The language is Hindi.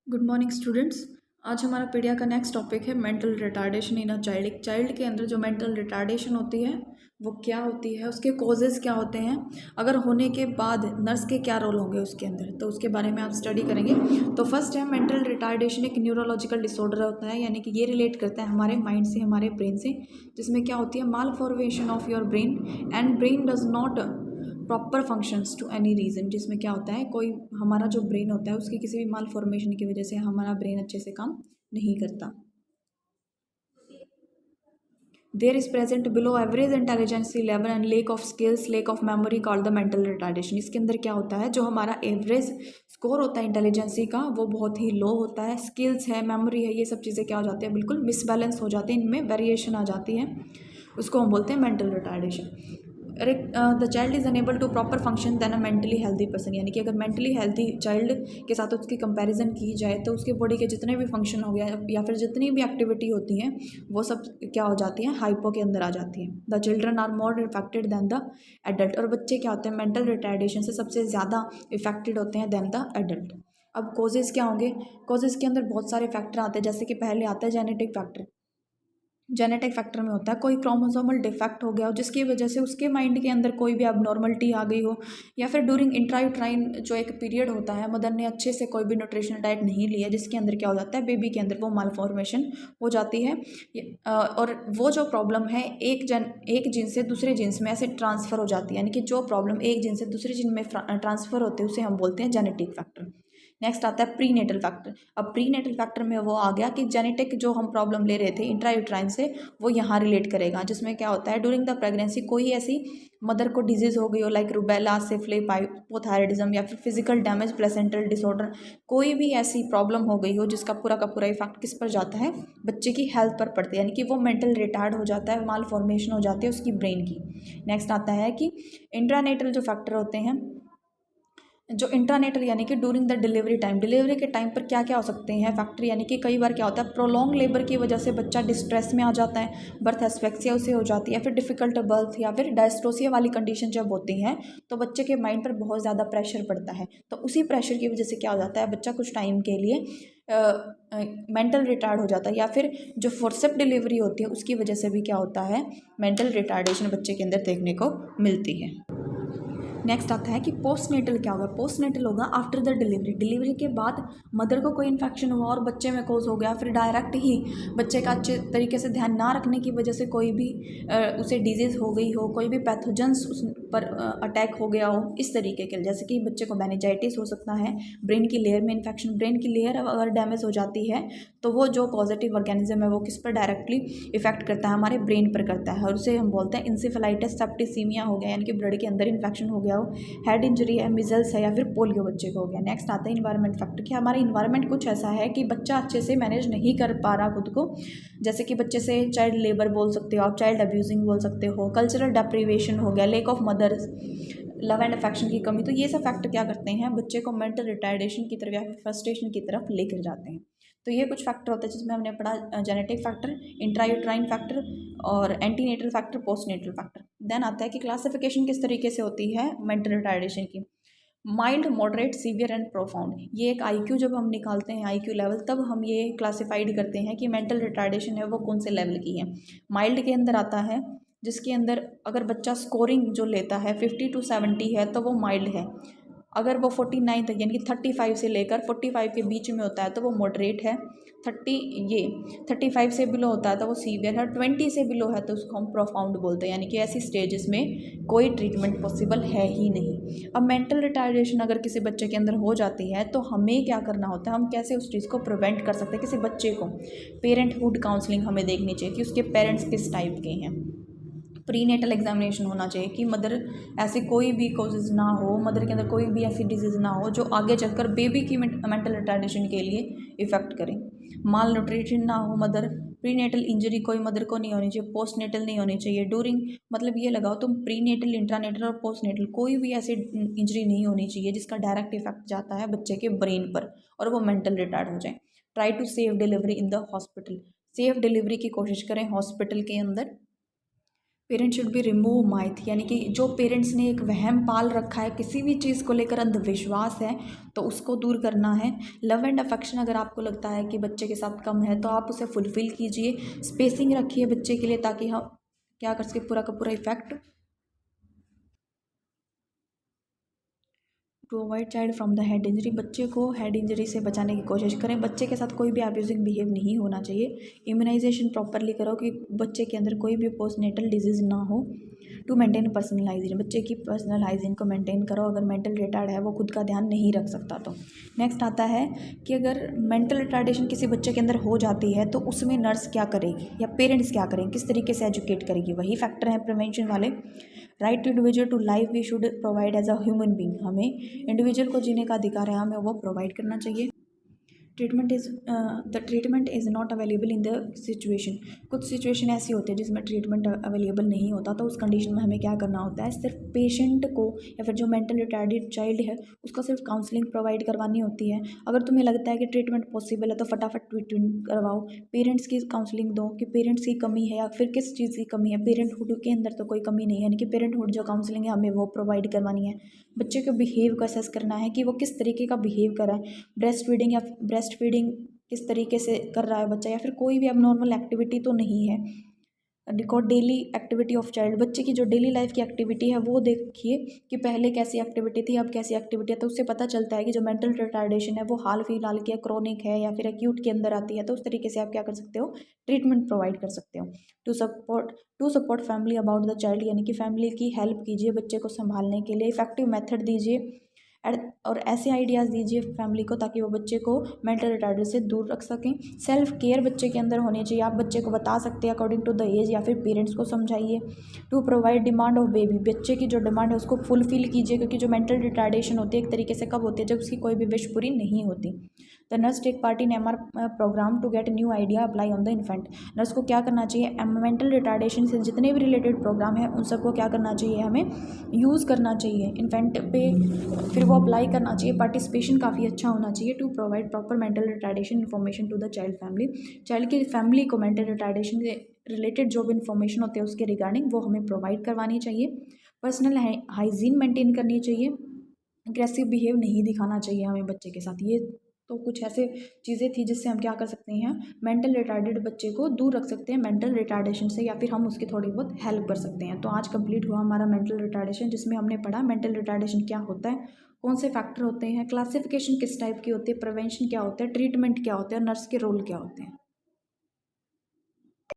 Good morning students. आज हमारा पीडिया का नेक्स्ट टॉपिक है mental retardation in a child. एक चाइल्ड के अंदर जो मेंटल रिटार्डेशन होती है वो क्या होती है, उसके कॉजेज़ क्या होते हैं, अगर होने के बाद नर्स के क्या रोल होंगे उसके अंदर, तो उसके बारे में आप स्टडी करेंगे। तो फर्स्ट है मेंटल रिटार्डेशन एक न्यूरोलॉजिकल डिसऑर्डर होता है, यानी कि ये रिलेट करता है हमारे माइंड से, हमारे ब्रेन से, जिसमें क्या होती है malformation of your brain and brain does not proper functions to any reason. जिसमें क्या होता है, कोई हमारा जो ब्रेन होता है उसकी किसी भी माल फॉर्मेशन की वजह से हमारा ब्रेन अच्छे से काम नहीं करता। There is present below average intelligency level and lack of skills, lack of memory called the mental retardation. इसके अंदर क्या होता है, जो हमारा एवरेज स्कोर होता है इंटेलिजेंसी का वो बहुत ही लो होता है। स्किल्स है, मेमोरी है, ये सब चीज़ें क्या हो जाती है, बिल्कुल मिसबैलेंस हो जाती है, इनमें वेरिएशन आ जाती है, उसको हम बोलते हैं mental retardation. The child is unable to proper function than a mentally healthy person, यानी कि अगर मेंटली हेल्दी चाइल्ड के साथ उसकी कंपैरिजन की जाए तो उसके बॉडी के जितने भी फंक्शन हो गया या फिर जितनी भी एक्टिविटी होती हैं वो सब क्या हो जाती हैं, हाइपो के अंदर आ जाती हैं। The children are more affected than the adult, और बच्चे क्या होते हैं मेंटल रिटार्डेशन से सबसे ज़्यादा इफेक्टेड होते हैं दैन द एडल्ट। अब कोजेज़ क्या होंगे, कोजेज़ के अंदर बहुत सारे फैक्टर आते हैं, जैसे कि पहले आता है जेनेटिक फैक्टर। जेनेटिक फैक्टर में होता है कोई क्रोमोसोमल डिफेक्ट हो गया हो जिसकी वजह से उसके माइंड के अंदर कोई भी एबनॉर्मलिटी आ गई हो, या फिर ड्यूरिंग इंट्रायूट्राइन जो एक पीरियड होता है मदर ने अच्छे से कोई भी न्यूट्रिशनल डाइट नहीं लिया, जिसके अंदर क्या हो जाता है बेबी के अंदर वो मालफॉर्मेशन हो जाती है। और वो जो प्रॉब्लम है एक जीन से दूसरे जीन्स में ऐसे ट्रांसफ़र हो जाती है, यानी कि जो प्रॉब्लम एक जीन से दूसरे जीन में ट्रांसफ़र होते हैं उसे हम बोलते हैं जेनेटिक फैक्टर। नेक्स्ट आता है प्री नेटल फैक्टर। अब प्री नेटल फैक्टर में वो आ गया कि जेनेटिक जो हम प्रॉब्लम ले रहे थे इंट्रायूट्राइन से वो यहाँ रिलेट करेगा, जिसमें क्या होता है ड्यूरिंग द प्रेगनेंसी कोई ऐसी मदर को डिजीज़ हो गई हो लाइक रूबेला, सिफिलिस, हाइपोथायराइडिज्म, या फिर फिजिकल डैमेज, प्लेसेंटल डिसऑर्डर, कोई भी ऐसी प्रॉब्लम हो गई हो जिसका पूरा का पूरा इफेक्ट किस पर जाता है, बच्चे की हेल्थ पर पड़ता है, यानी कि वो मेंटल रिटार्ड हो जाता है, माल फॉर्मेशन हो जाती है उसकी ब्रेन की। नेक्स्ट आता है कि इंट्रानेटल जो फैक्टर होते हैं, जो इंट्रानेटल यानी कि during the delivery time, delivery के टाइम पर क्या क्या हो सकते हैं फैक्टर, यानी कि कई बार क्या होता है प्रोलॉन्ग लेबर की वजह से बच्चा डिस्ट्रेस में आ जाता है, बर्थ एस्फेक्सिया उसे हो जाती है, फिर डिफिकल्ट बर्थ या फिर डायस्ट्रोसिया वाली कंडीशन जब होती हैं तो बच्चे के माइंड पर बहुत ज़्यादा प्रेशर पड़ता है, तो उसी प्रेशर की वजह से क्या हो जाता है बच्चा कुछ टाइम के लिए मेंटल रिटार्ड हो जाता है, या फिर जो फोर्सेप डिलीवरी होती है उसकी वजह से भी क्या होता है मेंटल रिटार्डेशन बच्चे के अंदर देखने को मिलती है। नेक्स्ट आता है कि पोस्टनेटल क्या होगा, पोस्टनेटल होगा आफ्टर द डिलीवरी, डिलीवरी के बाद मदर को कोई इन्फेक्शन हुआ और बच्चे में कोज हो गया, फिर डायरेक्ट ही बच्चे का अच्छे तरीके से ध्यान ना रखने की वजह से कोई भी उसे डिजीज़ हो गई हो, कोई भी पैथोजेंस उस पर अटैक हो गया हो, इस तरीके के, जैसे कि बच्चे को मेनिंजाइटिस हो सकता है, ब्रेन की लेयर में इन्फेक्शन, ब्रेन की लेयर अगर डैमेज हो जाती है तो वो जो पॉजिटिव ऑर्गेनिज्म है वो किस पर डायरेक्टली इफेक्ट करता है, हमारे ब्रेन पर करता है, और उसे हम बोलते हैं इंसेफेलाइटिस, सेप्टिसीमिया हो गया, यानी कि ब्लड के अंदर इन्फेक्शन हो गया हो, हेड इंजरी है, मिजल्स है, या फिर पोलियो बच्चे को हो गया। नेक्स्ट आता है इन्वायरमेंट फैक्टर, कि हमारा इन्वायरमेंट कुछ ऐसा है कि बच्चा अच्छे से मैनेज नहीं कर पा रहा खुद को, जैसे कि बच्चे से चाइल्ड लेबर बोल सकते हो आप, चाइल्ड अब्यूजिंग बोल सकते हो, कल्चरल डेप्रीवेशन हो गया, lack of mothers, love and affection की कमी, तो ये सब फैक्टर क्या करते हैं बच्चे को मेंटल रिटार्डेशन की तरफ या फिर फ्रस्ट्रेशन की तरफ लेकर जाते हैं। तो ये कुछ फैक्टर होते हैं जिसमें हमने पढ़ा जेनेटिक फैक्टर, इंट्रायूट्राइन फैक्टर और antenatal factor, postnatal factor. Then आता है कि क्लासिफिकेशन किस तरीके से होती है मेंटल रिटार्डेशन की, mild, moderate, severe and profound. ये एक आईक्यू जब हम निकालते हैं आईक्यू लेवल, तब हम ये क्लासिफाइड करते हैं कि मेंटल रिटार्डेशन है वो कौन से लेवल की है। माइल्ड के अंदर आता है जिसके अंदर अगर बच्चा स्कोरिंग जो लेता है 50 to 70 है तो वो माइल्ड है, अगर वो 49 तक यानी कि 35 से लेकर 45 के बीच में होता है तो वो मॉडरेट है, 35 से बिलो होता है तो वो सीवियर है, 20 से बिलो है तो उसको हम प्रोफाउंड बोलते हैं, यानी कि ऐसी स्टेजेस में कोई ट्रीटमेंट पॉसिबल है ही नहीं। अब मेंटल रिटार्डेशन अगर किसी बच्चे के अंदर हो जाती है तो हमें क्या करना होता है, हम कैसे उस चीज़ को प्रिवेंट कर सकते हैं, किसी बच्चे को पेरेंटहुड काउंसलिंग हमें देखनी चाहिए कि उसके पेरेंट्स किस टाइप के हैं, प्री नेटल एग्जामिनेशन होना चाहिए कि मदर ऐसे कोई भी कोजेज़ ना हो, मदर के अंदर कोई भी ऐसी डिजीज़ ना हो जो आगे चलकर बेबी की मेंटल रिटार्डेशन के लिए इफ़ेक्ट करें, माल न्यूट्रिशन ना हो मदर, प्री नेटल इंजरी कोई मदर को नहीं होनी चाहिए, पोस्ट नेटल नहीं होनी चाहिए, ड्यूरिंग मतलब ये लगाओ तुम प्री नेटल, इंट्रानेटल और पोस्ट नेटल कोई भी ऐसी इंजरी नहीं होनी चाहिए जिसका डायरेक्ट इफेक्ट जाता है बच्चे के ब्रेन पर और वो मेंटल रिटार्ड हो जाए। Try to save delivery in the hospital, safe delivery की कोशिश करें हॉस्पिटल के अंदर। Parents should be remove myth, यानी कि जो पेरेंट्स ने एक वहम पाल रखा है किसी भी चीज़ को लेकर, अंधविश्वास है, तो उसको दूर करना है। लव एंड अफेक्शन अगर आपको लगता है कि बच्चे के साथ कम है तो आप उसे फुलफ़िल कीजिए, स्पेसिंग रखिए बच्चे के लिए, ताकि हम क्या कर सके, पूरा का पूरा effect to avoid child from the head injury, बच्चे को हेड इंजरी से बचाने की कोशिश करें। बच्चे के साथ कोई भी अब्यूजिंग बिहेव नहीं होना चाहिए। इम्यूनाइजेशन प्रॉपरली करो कि बच्चे के अंदर कोई भी पोस्टनेटल डिजीज़ ना हो। टू मेंटेन पर्सनल हाइजीन, बच्चे की पर्सनल हाइजीन को मेंटेन करो। अगर मेंटल रिटार्ड है, वो खुद का ध्यान नहीं रख सकता तो। नेक्स्ट आता है कि अगर मेंटल रिटार्डेशन किसी बच्चे के अंदर हो जाती है तो उसमें नर्स क्या करेगी या पेरेंट्स क्या करेंगे, किस तरीके से एजुकेट करेगी, वही फैक्टर हैं प्रिवेंशन वाले। Right to individual to life we should provide as a human being, हमें इंडिविजुअल को जीने का अधिकार है, हमें वो प्रोवाइड करना चाहिए। Treatment is not available in the situation, कुछ सिचुएशन ऐसी होती है जिसमें ट्रीटमेंट अवेलेबल नहीं होता, तो उस कंडीशन में हमें क्या करना होता है, सिर्फ पेशेंट को या फिर जो मेंटल रिटार्डेड चाइल्ड है उसको सिर्फ काउंसलिंग प्रोवाइड करवानी होती है। अगर तुम्हें लगता है कि ट्रीटमेंट पॉसिबल है तो फटाफट ट्रीटमेंट करवाओ। पेरेंट्स की काउंसलिंग दो कि पेरेंट्स की कमी है या फिर किस चीज़ की कमी है। पेरेंटहुड के अंदर तो कोई कमी नहीं है, यानी कि पेरेंटहुड जो काउंसलिंग है हमें वो प्रोवाइड करवानी है। बच्चे के बिहेव को असेस करना है कि वो किस तरीके का बिहेव कर रहा है, ब्रेस्ट फीडिंग किस तरीके से कर रहा है बच्चा, या फिर कोई भी अब नॉर्मल एक्टिविटी तो नहीं है। Record daily activity of child, बच्चे की जो डेली लाइफ की एक्टिविटी है वो देखिए कि पहले कैसी एक्टिविटी थी, अब कैसी एक्टिविटी है, तो उससे पता चलता है कि जो मेंटल रिटार्डेशन है वो हाल फिलहाल की क्रॉनिक है या फिर एक्यूट के अंदर आती है। तो उस तरीके से आप क्या कर सकते हो, ट्रीटमेंट प्रोवाइड कर सकते हो। To support family about the child, यानी कि फैमिली की हेल्प कीजिए बच्चे को संभालने के लिए। इफेक्टिव मेथड दीजिए और ऐसे आइडियाज़ दीजिए फैमिली को ताकि वो बच्चे को मेंटल रिटार्ड से दूर रख सकें। सेल्फ केयर बच्चे के अंदर होनी चाहिए, आप बच्चे को बता सकते हैं अकॉर्डिंग टू द एज, या फिर पेरेंट्स को समझाइए। To provide demand of baby, बच्चे की जो डिमांड है उसको फुलफिल कीजिए, क्योंकि जो मेंटल रिटार्डेशन होती है एक तरीके से कब होती है, जब उसकी कोई भी विश पूरी नहीं होती। The nurse take part in MR program to get new idea apply on the infant, nurse को क्या करना चाहिए, मेंटल रिटार्डेशन से जितने भी रिलेटेड प्रोग्राम है उन सबको क्या करना चाहिए, हमें यूज़ करना चाहिए इन्फेंट पे, फिर वो अप्लाई करना चाहिए। पार्टिसिपेशन काफ़ी अच्छा होना चाहिए। To provide proper mental retardation information to the child family, child की फैमिली को मेंटल रिटार्डेशन से रिलेटेड जो भी इन्फॉर्मेशन होती है उसके रिगार्डिंग वो हमें प्रोवाइड करवानी चाहिए। पर्सनल हाइजीन मेंटेन करनी चाहिए। अग्रेसिव बिहेव नहीं दिखाना चाहिए हमें बच्चे के साथ। ये तो कुछ ऐसे चीज़ें थी जिससे हम क्या कर सकते हैं, मेंटल रिटार्डेड बच्चे को दूर रख सकते हैं मेंटल रिटार्डेशन से, या फिर हम उसकी थोड़ी बहुत हेल्प कर सकते हैं। तो आज कंप्लीट हुआ हमारा मेंटल रिटार्डेशन, जिसमें हमने पढ़ा मेंटल रिटार्डेशन क्या होता है, कौन से फैक्टर होते हैं, क्लासिफिकेशन किस टाइप की होती है, प्रिवेंशन क्या होता है, ट्रीटमेंट क्या होता है और नर्स के रोल क्या होते हैं।